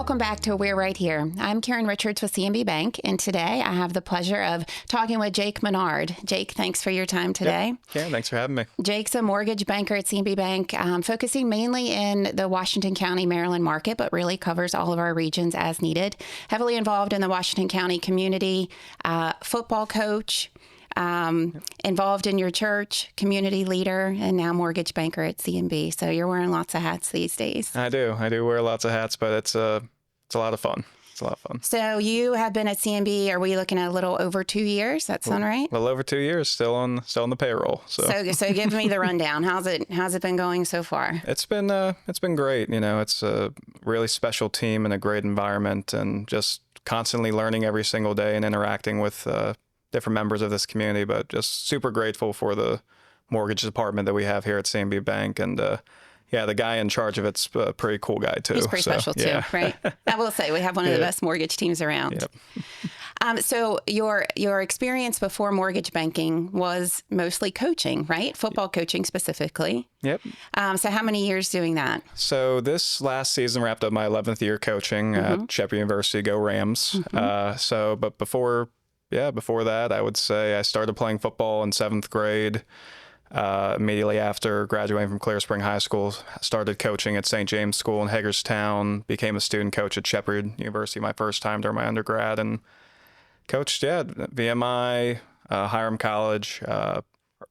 Welcome back to We're Right Here. I'm Karen Richards with CNB Bank, and today I have the pleasure of talking with Jake Menard. Jake, thanks for your time today. Yep. Karen, thanks for having me. Jake's a mortgage banker at CNB Bank, focusing mainly in the Washington County, Maryland market, but really covers all of our regions as needed. Heavily involved in the Washington County community, football coach, involved in your church, community leader, and now mortgage banker at CNB. So you're wearing lots of hats these days. I do wear lots of hats, but it's a lot of fun. It's a lot of fun. So you have been at CNB. Are we looking at a little over 2 years? That sound right? A little over 2 years, still on the payroll. So give me the rundown. How's it been going so far? It's been great. You know, it's a really special team and a great environment, and just constantly learning every single day and interacting with different members of this community. But just super grateful for the mortgage department that we have here at CNB Bank, and yeah, the guy in charge of it's a pretty cool guy too. He's pretty special too, right? I will say we have one of the best mortgage teams around. Yep. So your experience before mortgage banking was mostly coaching, right? Football coaching specifically. Yep. So how many years doing that? So this last season wrapped up my 11th year coaching at Shepherd University. Go Rams. But before that, I would say I started playing football in 7th grade. Immediately after graduating from Clear Spring High School, started coaching at St. James School in Hagerstown, became a student coach at Shepherd University my first time during my undergrad, and coached, VMI, Hiram College,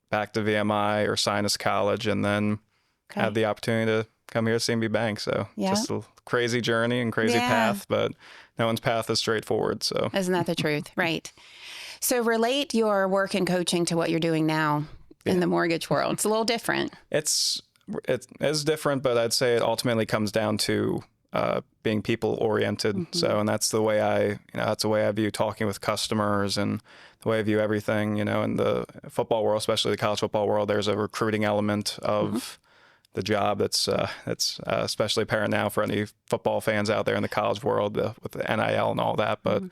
back to VMI or Sinus College, and then had the opportunity to come here to CNB Bank. So just a crazy journey and crazy path, but no one's path is straightforward. So isn't that the truth? Right. So relate your work in coaching to what you're doing now in the mortgage world. It's a little different. It is different, but I'd say it ultimately comes down to being people oriented. So, and that's the way I view talking with customers, and the way I view everything. You know, in the football world, especially the college football world, there's a recruiting element of the job that's especially apparent now for any football fans out there in the college world with the NIL and all that. But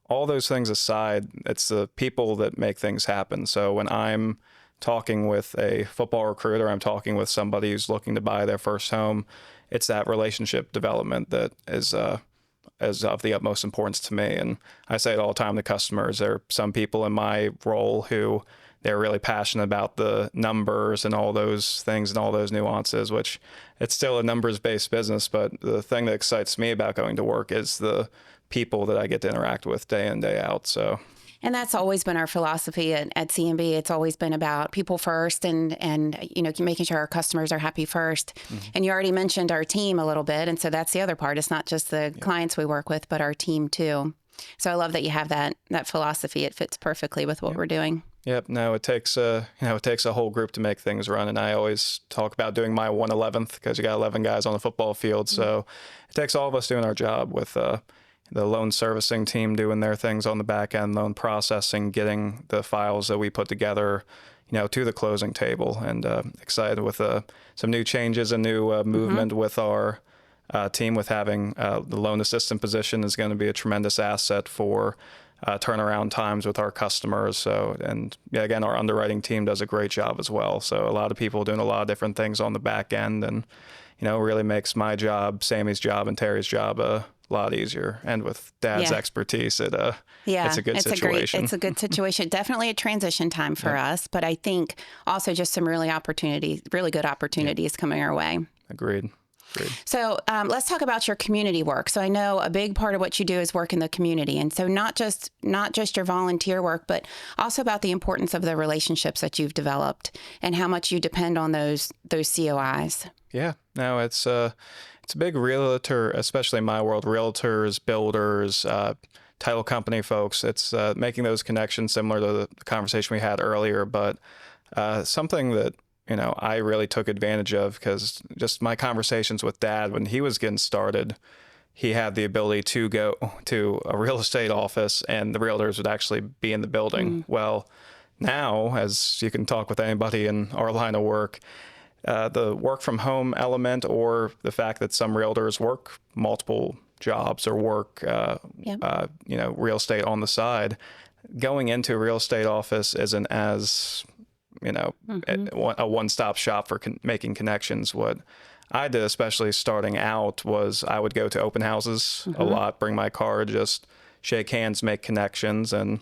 all those things aside, it's the people that make things happen. So when I'm talking with a football recruiter, I'm talking with somebody who's looking to buy their first home, it's that relationship development that is of the utmost importance to me. And I say it all the time to customers. There are some people in my role who they're really passionate about the numbers and all those things and all those nuances, which it's still a numbers-based business. But the thing that excites me about going to work is the people that I get to interact with day in, day out. And that's always been our philosophy at CNB. It's always been about people first, and making sure our customers are happy first. And you already mentioned our team a little bit, and so that's the other part. It's not just the clients we work with, but our team too. So I love that you have that philosophy. It fits perfectly with what we're doing. Yep. No, it takes a whole group to make things run, and I always talk about doing my 1/11th because you got 11 guys on the football field. So it takes all of us doing our job with the loan servicing team doing their things on the back end, loan processing, getting the files that we put together, to the closing table. And excited with some new changes, a new movement with our team, with having the loan assistant position is going to be a tremendous asset for turnaround times with our customers. So, and again, our underwriting team does a great job as well. So a lot of people doing a lot of different things on the back end, and really makes my job, Sammy's job, and Terry's job a lot easier. And with Dad's expertise, it's a good situation. It's a good situation. Definitely a transition time for us, but I think also just some really good opportunities coming our way. Agreed. So let's talk about your community work. So I know a big part of what you do is work in the community. And so not just your volunteer work, but also about the importance of the relationships that you've developed and how much you depend on those COIs. Yeah, no, it's a big realtor, especially in my world, realtors, builders, title company folks. It's making those connections similar to the conversation we had earlier, but something that I really took advantage of, because just my conversations with Dad when he was getting started, he had the ability to go to a real estate office and the realtors would actually be in the building. Well, now, as you can talk with anybody in our line of work, the work from home element, or the fact that some realtors work multiple jobs or work, real estate on the side, going into a real estate office isn't as a one-stop shop for making connections. What I did, especially starting out, was I would go to open houses a lot, bring my card, just shake hands, make connections. And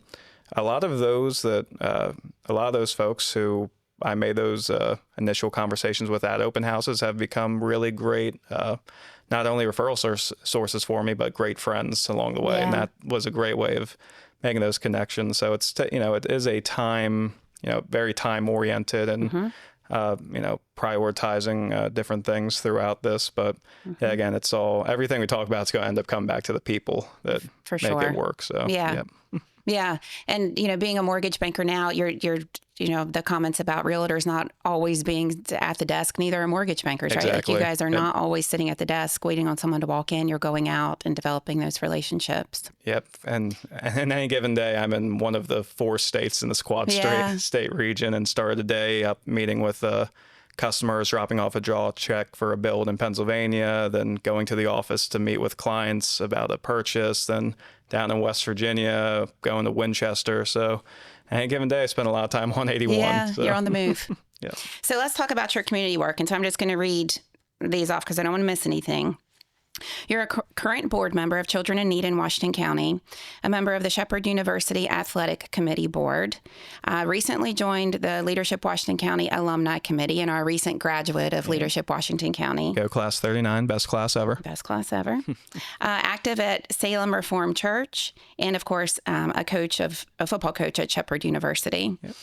a lot of those folks who I made those initial conversations with at open houses have become really great, not only referral sources for me, but great friends along the way. And that was a great way of making those connections. So it's, it is a time, very time oriented and, prioritizing different things throughout this. But yeah, again, it's everything we talk about is going to end up coming back to the people that make it work. So yeah. Yeah. And, being a mortgage banker now, you're the comments about realtors not always being at the desk, neither are mortgage bankers, right? Like you guys are not always sitting at the desk waiting on someone to walk in. You're going out and developing those relationships. Yep. And any given day, I'm in one of the 4 states in this quad state region, and started the day up meeting with customers, dropping off a draw check for a build in Pennsylvania, then going to the office to meet with clients about a purchase, then down in West Virginia, going to Winchester. So any given day, I spend a lot of time on 81. Yeah, so. You're on the move. Yes. So let's talk about your community work. And so I'm just going to read these off because I don't want to miss anything. You're a current board member of Children in Need in Washington County, a member of the Shepherd University Athletic Committee Board, recently joined the Leadership Washington County Alumni Committee, and are a recent graduate of Leadership Washington County. Go class 39, best class ever. Best class ever. Active at Salem Reformed Church, and of course, a football coach at Shepherd University. Yep.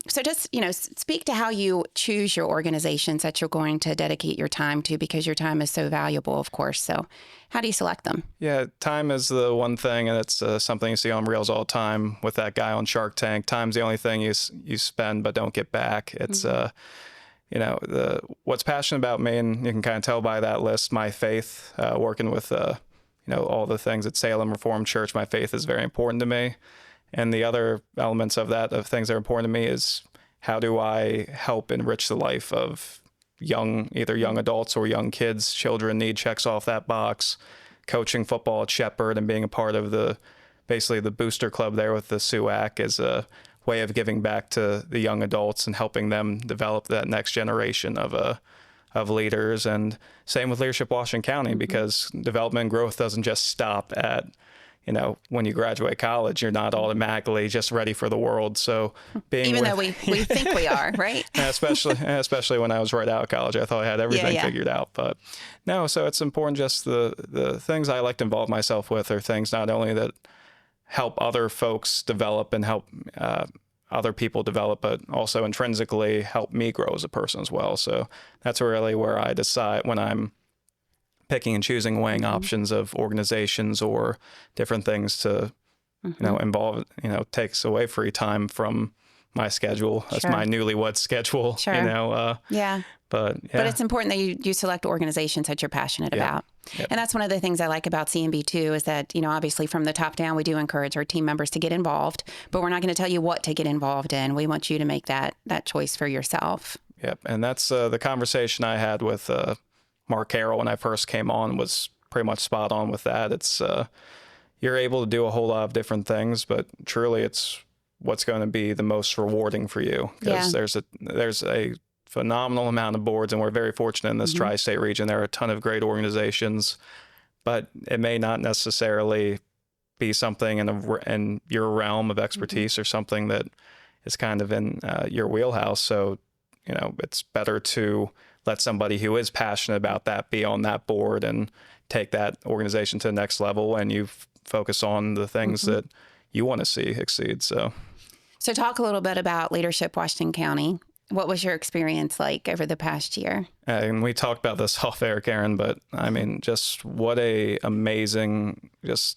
So just, speak to how you choose your organizations that you're going to dedicate your time to, because your time is so valuable, of course. So how do you select them? Yeah, time is the one thing, and it's something you see on Reels all the time with that guy on Shark Tank. Time's the only thing you spend but don't get back. It's, what's passionate about me, and you can kind of tell by that list, my faith, working with, all the things at Salem Reformed Church, my faith is very important to me. And the other elements of things that are important to me is, how do I help enrich the life of either young adults or young kids? Children need checks off that box. Coaching football at Shepherd and being a part of basically the booster club there with the SUAC is a way of giving back to the young adults and helping them develop that next generation of leaders. And same with Leadership Washington County, because development and growth doesn't just stop at, when you graduate college, you're not automatically just ready for the world. So even though we think we are, right? especially when I was right out of college, I thought I had everything figured out, but no. So it's important. Just the things I like to involve myself with are things not only that help other folks develop and help other people develop, but also intrinsically help me grow as a person as well. So that's really where I decide when I'm picking and choosing, weighing options of organizations or different things to, involve, takes away free time from my schedule. That's my newlywed schedule, But it's important that you select organizations that you're passionate about. Yep. And that's one of the things I like about CNB too, is that, obviously from the top down, we do encourage our team members to get involved, but we're not going to tell you what to get involved in. We want you to make that choice for yourself. Yep. And that's the conversation I had with Mark Carroll when I first came on was pretty much spot on with that. It's you're able to do a whole lot of different things, but truly it's what's going to be the most rewarding for you, because there's a phenomenal amount of boards, and we're very fortunate in this tri-state region. There are a ton of great organizations, but it may not necessarily be something in your realm of expertise or something that is kind of in your wheelhouse. So, it's better to let somebody who is passionate about that be on that board and take that organization to the next level, and you focus on the things that you want to see exceed. So talk a little bit about Leadership Washington County. What was your experience like over the past year? And we talked about this off air, Karen, but I mean, just what a amazing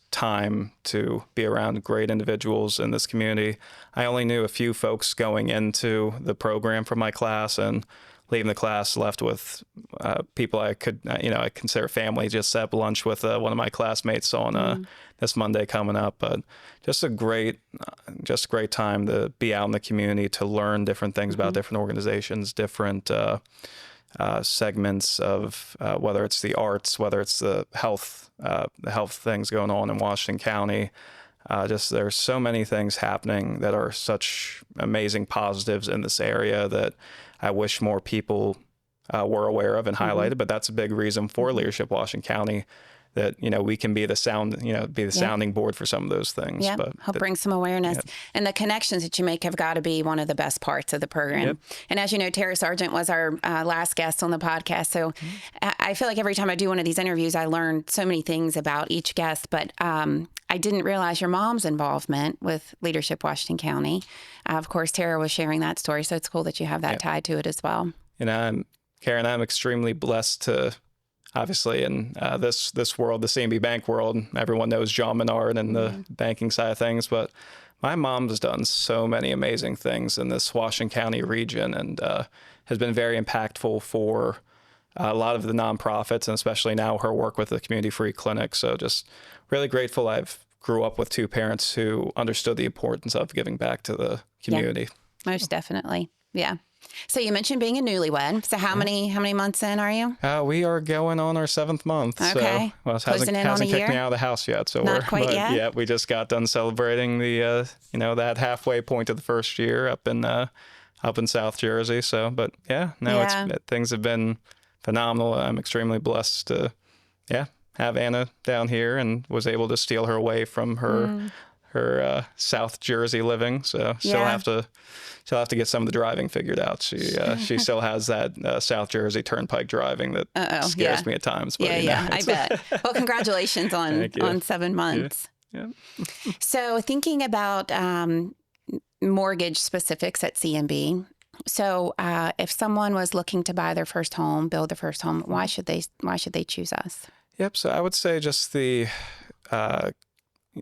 time to be around great individuals in this community. I only knew a few folks going into the program from my class, and leaving the class left with people I could, I consider family. Just set up lunch with one of my classmates on this Monday coming up. But just a great time to be out in the community, to learn different things about different organizations, different segments of whether it's the arts, whether it's the health things going on in Washington County. There's so many things happening that are such amazing positives in this area that I wish more people we're aware of and highlighted, but that's a big reason for leadership Washington County, that, we can be the sounding board for some of those things. Yeah, But help bring some awareness. Yep. And the connections that you make have got to be one of the best parts of the program. Yep. And as you know, Tara Sargent was our last guest on the podcast. So I feel like every time I do one of these interviews, I learn so many things about each guest. But I didn't realize your mom's involvement with Leadership Washington County. Of course, Tara was sharing that story. So it's cool that you have that tied to it as well. And Karen, I'm extremely blessed to, obviously, in this world, the CNB Bank world, everyone knows Jake Menard and the banking side of things, but my mom's done so many amazing things in this Washington County region, and has been very impactful for a lot of the nonprofits, and especially now her work with the Community Free Clinic. So just really grateful I've grew up with two parents who understood the importance of giving back to the community. Yeah, most definitely. Yeah. So you mentioned being a newlywed. So how many months in are you? We are going on our 7th month. Okay. So, it hasn't kicked me out of the house yet. So Not quite yet? Yeah, we just got done celebrating the that halfway point of the first year up in South Jersey. So, but things have been phenomenal. I'm extremely blessed to have Anna down here, and was able to steal her away from her South Jersey living. So she'll have to get some of the driving figured out. She still has that South Jersey Turnpike driving that scares me at times. But, I bet. Well, congratulations on 7 months. Yeah. So thinking about mortgage specifics at CNB. So if someone was looking to buy their first home, build their first home, why should they choose us? Yep. So I would say just the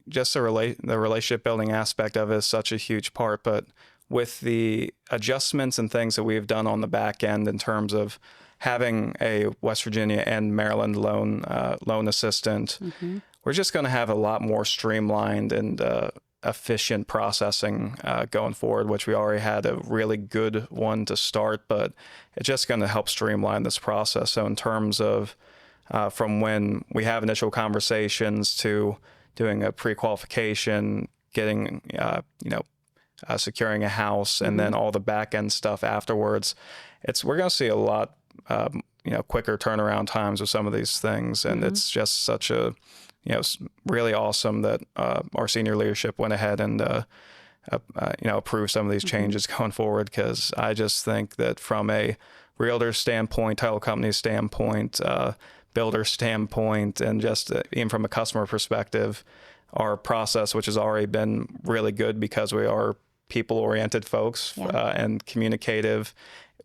relationship building aspect of it is such a huge part, but with the adjustments and things that we've done on the back end in terms of having a West Virginia and Maryland loan assistant, we're just going to have a lot more streamlined and efficient processing going forward, which we already had a really good one to start, but it's just going to help streamline this process. So in terms of from when we have initial conversations to doing a pre-qualification, getting, securing a house, and then all the back end stuff afterwards, we're going to see a lot, quicker turnaround times with some of these things. And it's just such a, really awesome that our senior leadership went ahead and, approved some of these changes going forward. Because I just think that from a realtor standpoint, title company standpoint, builder standpoint, and just even from a customer perspective, our process, which has already been really good because we are people-oriented folks and communicative,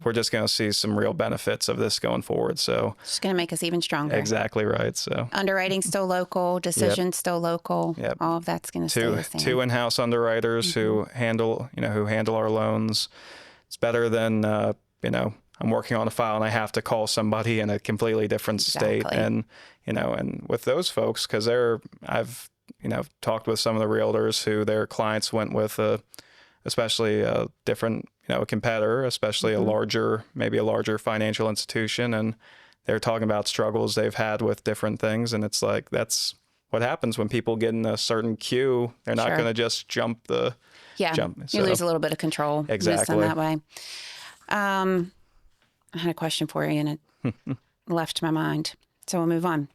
we're just going to see some real benefits of this going forward. So it's going to make us even stronger. Exactly right. So underwriting still local, decisions still local. Yep. All of that's going to stay the same. Two in-house underwriters who handle our loans. It's better than I'm working on a file and I have to call somebody in a completely different state. And, and with those folks, because I've talked with some of the realtors who their clients went with especially a different, competitor, especially maybe a larger financial institution. And they're talking about struggles they've had with different things. And it's like, that's what happens when people get in a certain queue. They're not going to just jump. So, you lose a little bit of control. Exactly. That way. I had a question for you and it left my mind. So we'll move on.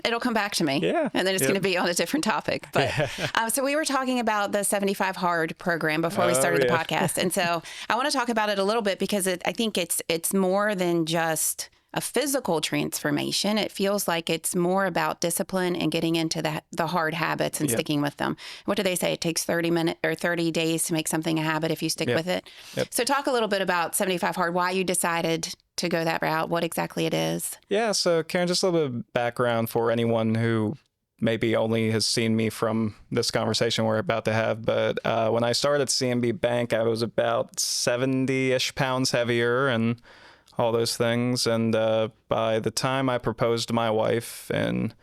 It'll come back to me. Yeah. And then it's going to be on a different topic. But so we were talking about the 75 Hard program before we started the podcast. And so I want to talk about it a little bit because I think it's more than just a physical transformation. It feels like it's more about discipline and getting into the hard habits and sticking with them. What do they say? It takes 30 days to make something a habit if you stick with it. Yep. So talk a little bit about 75 Hard, why you decided to go that route, what exactly it is. Yeah. So Karen, just a little bit of background for anyone who maybe only has seen me from this conversation we're about to have. But when I started at CNB Bank, I was about 70-ish pounds heavier and all those things. And by the time I proposed to my wife in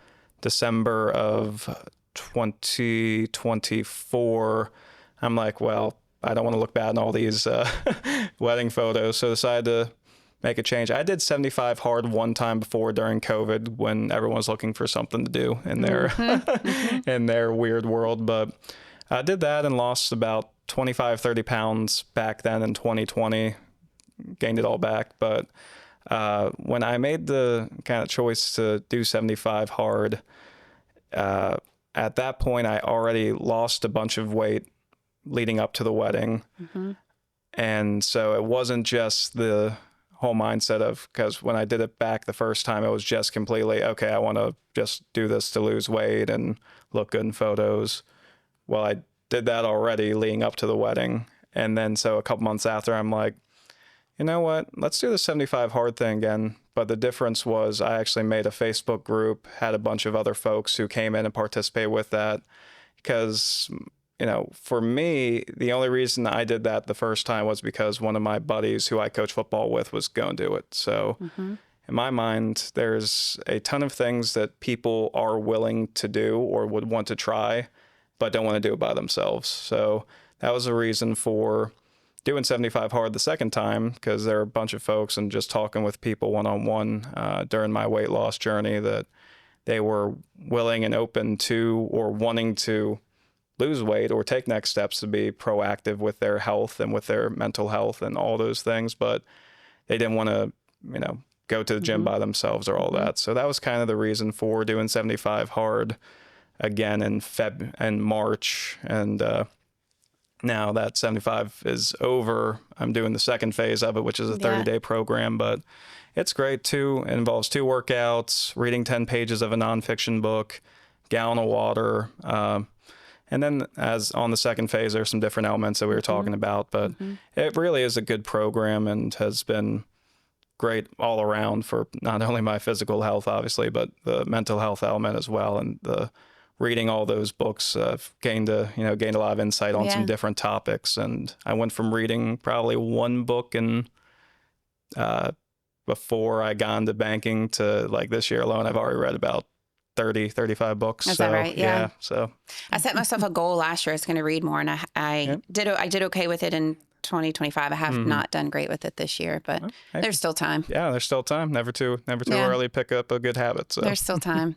December of 2024, I'm like, well, I don't want to look bad in all these wedding photos. So I decided to make a change. I did 75 Hard one time before during COVID when everyone was looking for something to do in their in their weird world. But I did that and lost about 25, 30 pounds back then in 2020. Gained it all back. But When I made the kind of choice to do 75 hard, at that point, I already lost a bunch of weight leading up to the wedding. And so it wasn't just the whole mindset of, because when I did it back the first time, it was just completely, okay, I want to just do this to lose weight and look good in photos. Well, I did that already leading up to the wedding. And then so a couple months after, I'm like, you know what, let's do the 75 hard thing again. But the difference was I actually made a Facebook group, had a bunch of other folks who came in and participated with that. Because, you know, for me, the only reason I did that the first time was because one of my buddies who I coach football with was going to do it. So in my mind, there's a ton of things that people are willing to do or would want to try, but don't want to do it by themselves. So that was a reason for doing 75 hard the second time, because there are a bunch of folks and just talking with people one-on-one during my weight loss journey that they were willing and open to or wanting to lose weight or take next steps to be proactive with their health and with their mental health and all those things, but they didn't want to, you know, go to the gym by themselves or all that. So that was kind of the reason for doing 75 hard again in March. And now that 75 is over, I'm doing the second phase of it, which is a 30-day program, but it's great too. It involves 2 workouts, reading 10 pages of a nonfiction book, gallon of water. And then as on the second phase, there's some different elements that we were talking about, but it really is a good program and has been great all around for not only my physical health, obviously, but the mental health element as well. And the reading all those books, gained a lot of insight on some different topics. And I went from reading probably 1 book and before I got into banking to like this year alone, I've already read about 30, 35 books. Is that right? Yeah. So I set myself a goal last year. I was going to read more, and I did okay with it in 2025. I have not done great with it this year, but there's still time. Yeah, there's still time. Never too early to pick up a good habit. So there's still time.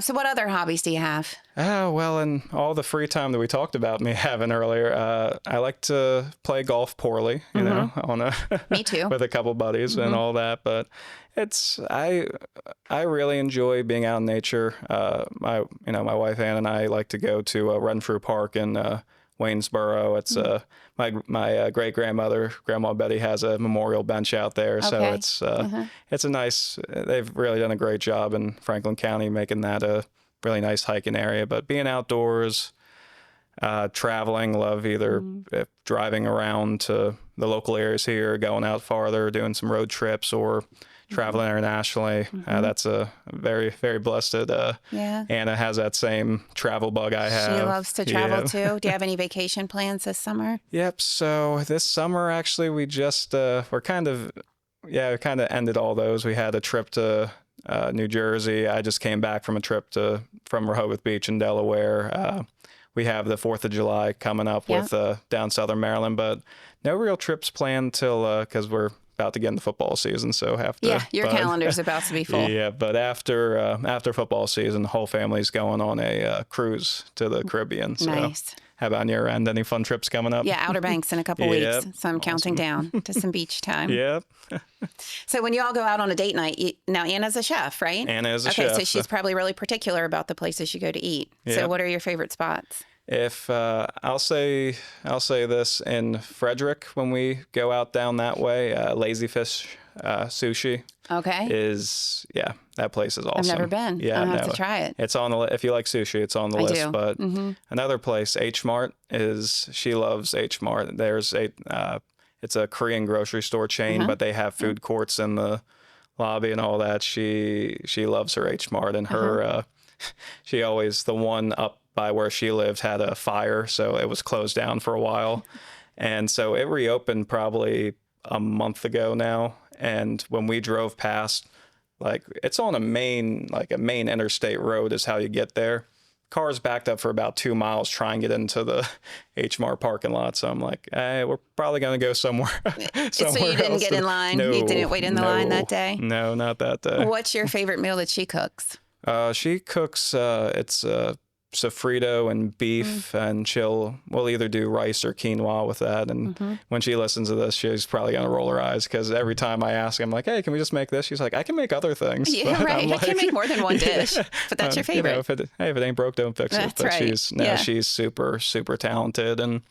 So what other hobbies do you have? Well, in all the free time that we talked about me having earlier, I like to play golf poorly, you know, Me too. with a couple buddies and all that. But I really enjoy being out in nature. My wife Ann and I like to go to Renfrew Park in Waynesboro. It's my great grandmother, Grandma Betty, has a memorial bench out there. Okay. So it's a nice. They've really done a great job in Franklin County making that a really nice hiking area. But being outdoors, traveling, love either driving around to the local areas here, going out farther, doing some road trips, or traveling internationally. That's a very, very blessed. Anna has that same travel bug I have. She loves to travel too. Do you have any vacation plans this summer? Yep. So this summer, actually, we just we kind of ended all those. We had a trip to New Jersey. I just came back from a trip from Rehoboth Beach in Delaware. We have the 4th of July coming up with down Southern Maryland, but no real trips planned till because we're about to get into football season, so have to. Yeah, your calendar's about to be full. Yeah, but after football season, the whole family's going on a cruise to the Caribbean. So Nice. How about on your end? Any fun trips coming up? Yeah, Outer Banks in a couple weeks, so I'm counting down to some beach time. Yep. So when you all go out on a date night, now Anna's a chef, right? Anna is a chef. Okay, so she's probably really particular about the places you go to eat. Yep. So what are your favorite spots? If I'll say this in Frederick, when we go out down that way, Lazy Fish Sushi. Okay. That place is awesome. I've never been. Yeah, I'll have to try it. It's on the if you like sushi, it's on the list. do. But another place, H Mart, she loves H Mart. There's it's a Korean grocery store chain, but they have food courts in the lobby and all that. She loves her H Mart, and her she always, the one up by where she lived had a fire, so it was closed down for a while. And so it reopened probably a month ago now. And when we drove past, like, it's on a main interstate road is how you get there. Cars backed up for about 2 miles trying to get into the H Mart parking lot. So I'm like, we're probably going to go somewhere. So you didn't get in line? No, you didn't wait in the line that day? No, not that day. What's your favorite meal that she cooks? She cooks, it's sofrito and beef, and we'll either do rice or quinoa with that. And when she listens to this, she's probably gonna roll her eyes, because every time I ask, I'm like, hey, can we just make this? She's like, I can make other things. Yeah, But right. I can make more than one dish, but that's your favorite. If it ain't broke, don't fix it. That's But right. she's super, super talented. And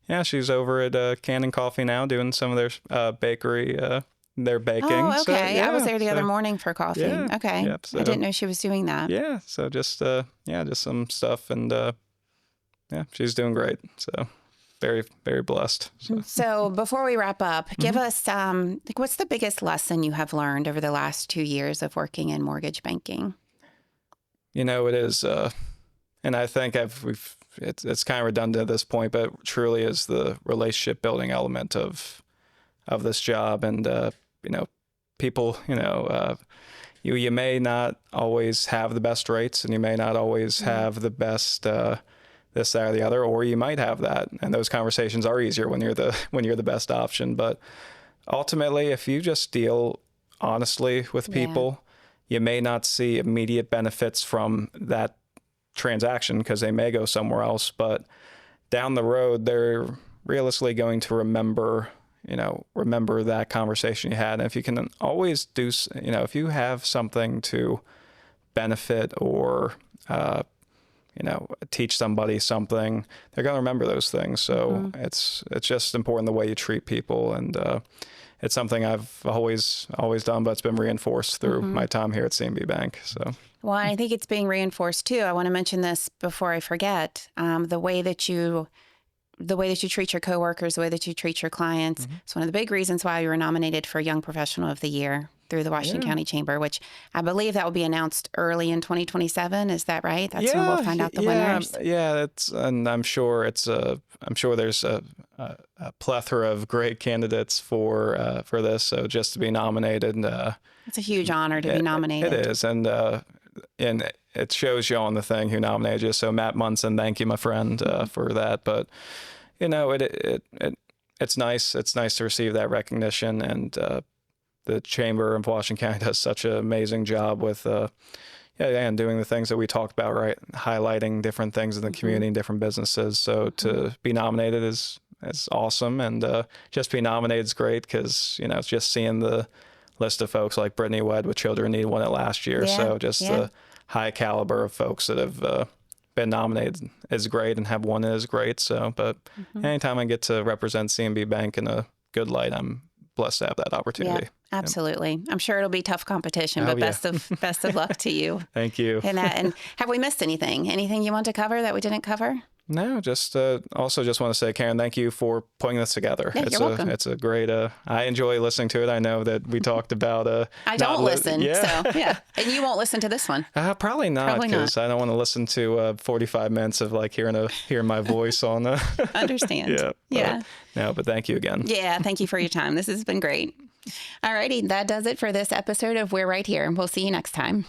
yeah, she's over at Cannon Coffee now doing some of their bakery, their baking. Oh, okay. So, I was there the other morning for coffee. Yeah, Okay. yep, I didn't know she was doing that. yeah, so just some stuff, and yeah, she's doing great. So very, very blessed. So before we wrap up, give us what's the biggest lesson you have learned over the last 2 years of working in mortgage banking? It is, and I think it's kind of redundant at this point, but truly is the relationship building element of this job. And people, you may not always have the best rates, and you may not always have the best this, that, or the other, or you might have that, and those conversations are easier when you're the best option. But ultimately, if you just deal honestly with people, you may not see immediate benefits from that transaction, because they may go somewhere else, but down the road, they're realistically going to remember that conversation you had. And if you can always do, if you have something to benefit or, teach somebody something, they're going to remember those things. So it's just important the way you treat people. And it's something I've always done, but it's been reinforced through my time here at CNB Bank. So. Well, I think it's being reinforced too. I want to mention this before I forget. The way that you treat your coworkers, the way that you treat your clients. It's one of the big reasons why you were nominated for Young Professional of the Year through the Washington County Chamber, which I believe that will be announced early in 2027. Is that right? That's when we'll find out the winners. Yeah, and I'm sure there's a plethora of great candidates for this. So just to be nominated, it's a huge honor to be nominated. It is, and it shows you on the thing who nominated you. So Matt Munson, thank you, my friend, for that. But it's nice. It's nice to receive that recognition, and the Chamber of Washington County does such an amazing job with and doing the things that we talked about, right? Highlighting different things in the community, different businesses. So to be nominated is awesome, and just be nominated is great, because it's just seeing the list of folks like Brittany Wedd with Children Need won it last year. So just the high caliber of folks that have been nominated is great, and have won it is great. So, but anytime I get to represent CNB Bank in a good light, I'm blessed to have that opportunity. Yeah, absolutely. I'm sure it'll be tough competition, but best of luck to you. Thank you. And have we missed anything? Anything you want to cover that we didn't cover? No, just also just want to say, Karen, thank you for putting this together. Yeah, you're welcome. It's a great, I enjoy listening to it. I know that we talked about... I don't listen, so yeah. And you won't listen to this one? Probably not, because I don't want to listen to 45 minutes of like hearing my voice on... Understand. Yeah. No, but thank you again. Yeah, thank you for your time. This has been great. All righty, that does it for this episode of We're Right Here. We'll see you next time.